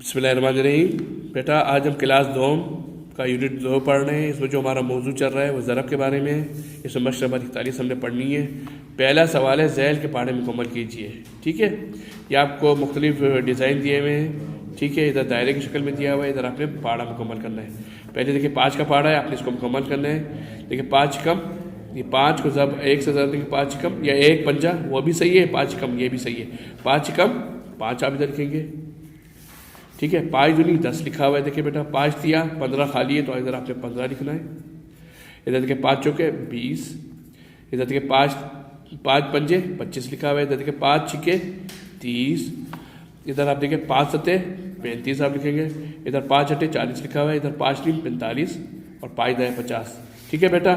बिस्मिल्लाहिर्रहमानिर्रहीम। बेटा आज हम क्लास 2 का यूनिट 2 पढ़ रहे हैं। इसमें जो हमारा मौजू चल रहा है वो ज़रब के बारे में है। इसमें मशक़ नंबर 41 हमने पढ़नी है। पहला सवाल है ज़ैल के पहाड़े मुकम्मल कीजिए। ठीक है, ये आपको मुख्तलिफ डिज़ाइन दिए हुए हैं। ठीक है, इधर दायरे की शक्ल में दिया हुआ है, इधर आपने पहाड़ा मुकम्मल करना है। पहले देखिए 5 का पहाड़ा है, आपने इसको मुकम्मल करना है। देखिए 5 कम, ये 5 को जब 1 से ज़रब देंगे 5 कम, या 1 पंजा वो भी सही है, 5 कम ये भी सही है। 5 कम 5 आप इधर लिखेंगे। ठीक है, 5 दूनी 10 लिखा हुआ है। देखिए बेटा 5 दिया 15 खाली है, तो इधर आपने 15 लिखना है। इधर देखिए 5 चौके 20, इधर देखिए 5 पंजे 25 लिखा हुआ है। इधर देखिए 5 छिके 30, इधर आप देखिए 5 सत्ते 35 आप लिखेंगे। इधर 5 अट्ठे 40 लिखा हुआ है, इधर 5 नीम 45 और 5 दाएँ 50। ठीक है बेटा,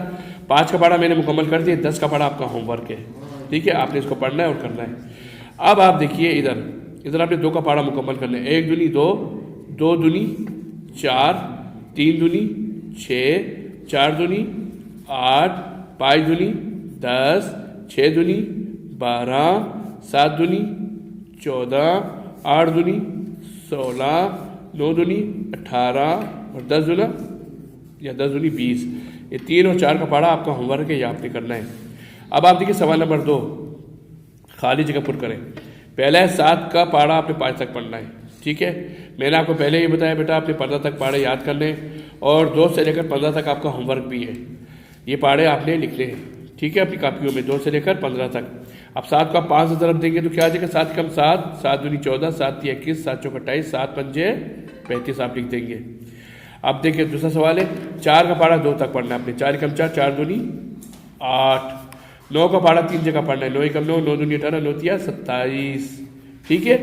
5 का पढ़ा मैंने मुकम्मल कर दिया, 10 का पढ़ा आपका होमवर्क है। ठीक है, आपने इसको पढ़ना है और करना है। अब आप देखिए इधर आपने 2 का पहाड़ा मुकम्मल करना है। 1 दूनी 2, 2 दूनी 4, 3 दूनी 6, 4 दूनी 8, 5 दूनी 10, 6 दूनी 12, 7 दूनी 14, 8 दूनी 16, 9 दूनी 18 और 10 दूना या 10 दूनी 20। ये 3 और 4 का पहाड़ा आपका होमवर्क है, ये आपने करना है। अब आप देखिए सवाल नंबर 2, खाली जगह पुर करें। पहला है 7 का पहाड़ा आपने 5 तक पढ़ना है। ठीक है, मैंने आपको पहले ही बताया बेटा आपने 15 तक पहाड़े याद करने और 2 से लेकर 15 तक आपका होमवर्क भी है। ये पहाड़े आपने लिखने हैं। ठीक है, अपनी कापियों में 2 से लेकर 15 तक। अब 7 को आप 5 से तरफ देंगे तो क्या आ जाएगा? 7 कम 7, 7 दूनी 14, 7 तीन 21, 7 चौक 28, 7 पंजे 35 आप लिख देंगे। अब देखिए दूसरा सवाल है 4 का पहाड़ा 2 तक पढ़ना है आपने। 4 कम 4, 4 दूनी 8। 9 का पहाड़ा 3 जगह पढ़ना है। 9 कम 9, 9 दूनी 18, 9 तिया 27। ठीक है,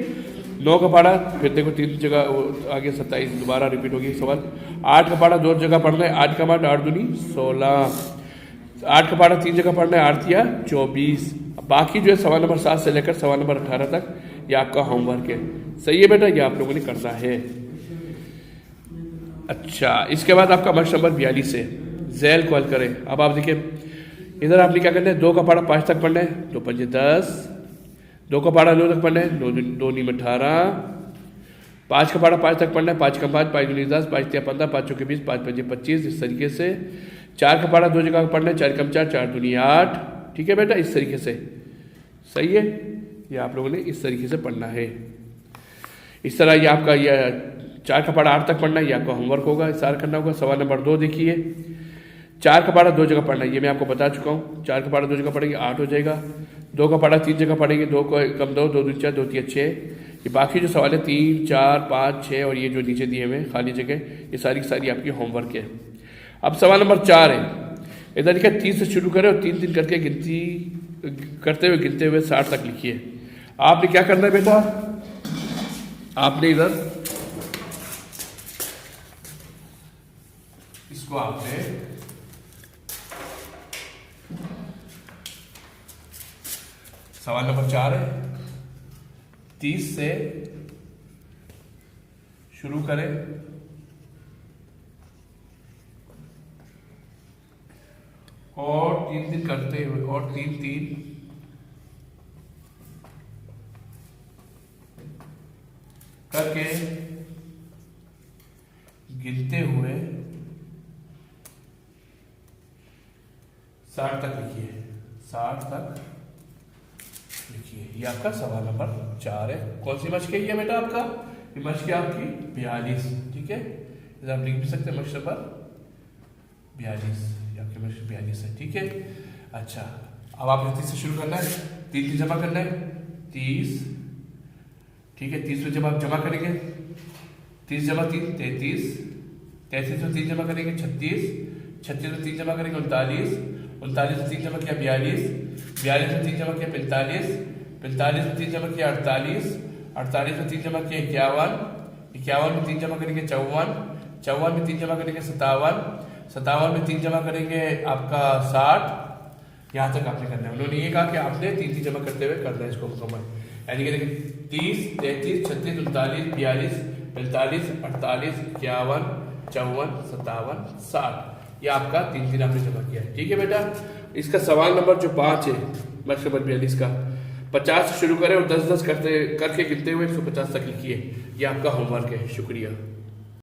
9 का पहाड़ा फिर देखो 3 जगह आगे 27 दोबारा रिपीट होगी सवाल। 8 का पहाड़ा 2 जगह पढ़ना है। 8 का पहाड़ा 8 दूनी 16। 8 का पहाड़ा 3 जगह पढ़ना है। 8 तिया 24। बाकी जो है सवाल नंबर 7 से लेकर सवाल नंबर 18 तक ये आपका होमवर्क है। सही है बेटा, ये आप लोगों ने करना है। अच्छा, इसके बाद आपका मशक़ नंबर 42 है, ज़ैल को हल करें। अब आप देखिए इधर आपने क्या करना है, 2 का पहाड़ा 5 तक पढ़ना है। 2 पंजे 10, 2 का पहाड़ा 9 तक पढ़ना है। 2 नीम 18। 5 का पहाड़ा 5 तक पढ़ना है। 5 कम 5, 5 दूनी 10, 5 तिया 15, 5 चौके 20, 5 पंजे 25। इस तरीके से 4 का पहाड़ा 2 जगह पढ़ना है। 4 कम 4, 4 दूनी 8। ठीक है बेटा, इस तरीके से सही है। ये आप लोगों ने इस तरीके से पढ़ना है। इस तरह ये आपका ये 4 का पहाड़ा 8 तक पढ़ना है, ये आपका होमवर्क होगा, इस सारा करना होगा। सवाल नंबर 2 देखिए, 4 का पहाड़ा 2 जगह पढ़ना है, ये मैं आपको बता चुका हूँ। 4 का पहाड़ा 2 जगह पढ़ेंगे 8 हो जाएगा। 2 का पहाड़ा 3 जगह पढ़ेंगे। 2 को कम 2, 2 दूनी 4, 2 तिया 6। ये बाकी जो सवाल है 3, 4, 5, 6 और ये जो नीचे दिए हुए खाली जगह, ये सारी की सारी आपकी होमवर्क है। अब सवाल नंबर 4 है। इधर देखिए 3 से शुरू करें और 3 करके गिनती करते हुए 60 तक लिखिए। आपने क्या करना है बेटा, आपने इधर इसको आपने सवाल नंबर 4 है, 30 से शुरू करें और 3 करते हुए और 3 करके गिनते हुए 60 तक लिखिए। 60 तक लिखिए। ये आपका सवाल नंबर 4 है। कौन सी मशक़ है ये बेटा आपका? ये मशक़ है आपकी 42। ठीक है, इधर आप लिख भी सकते हैं मशक़ नंबर 42, ये आपकी मशक़ 42 है। ठीक है, अच्छा अब आपने 30 से शुरू करना है। 3 जमा करना है 30। ठीक है, 30 में जब आप जमा करेंगे 30 जमा 3 33, 33 में 3 जमा करेंगे 36, 36 में 3 जमा करेंगे 39, 39 में 3 जमा किया 42, 42 में 3 जमा किया 45, 45 में 3 जमा किया 48, 48 में 3 जमा किया 51, 51 में 3 जमा करेंगे 54, 54 में 3 जमा करेंगे 57, 57 में 3 जमा करेंगे आपका 60। यहाँ तक आपने करना है। उन्होंने ये कहा कि आपने 3 जमा करते हुए करना है इसको मुकम्मल। यानी कि देखिए 30, 33, 36, 39, 42, 45, 48, 51, 54, 57, 60। ये आपका 3 आपने जमा किया है। ठीक है बेटा, इसका सवाल नंबर जो 5 है मशक़ नंबर 42 का, 50 से शुरू करें और 10-10 करके गिनते हुए 150 तक लिखिए। ये आपका होमवर्क है। शुक्रिया।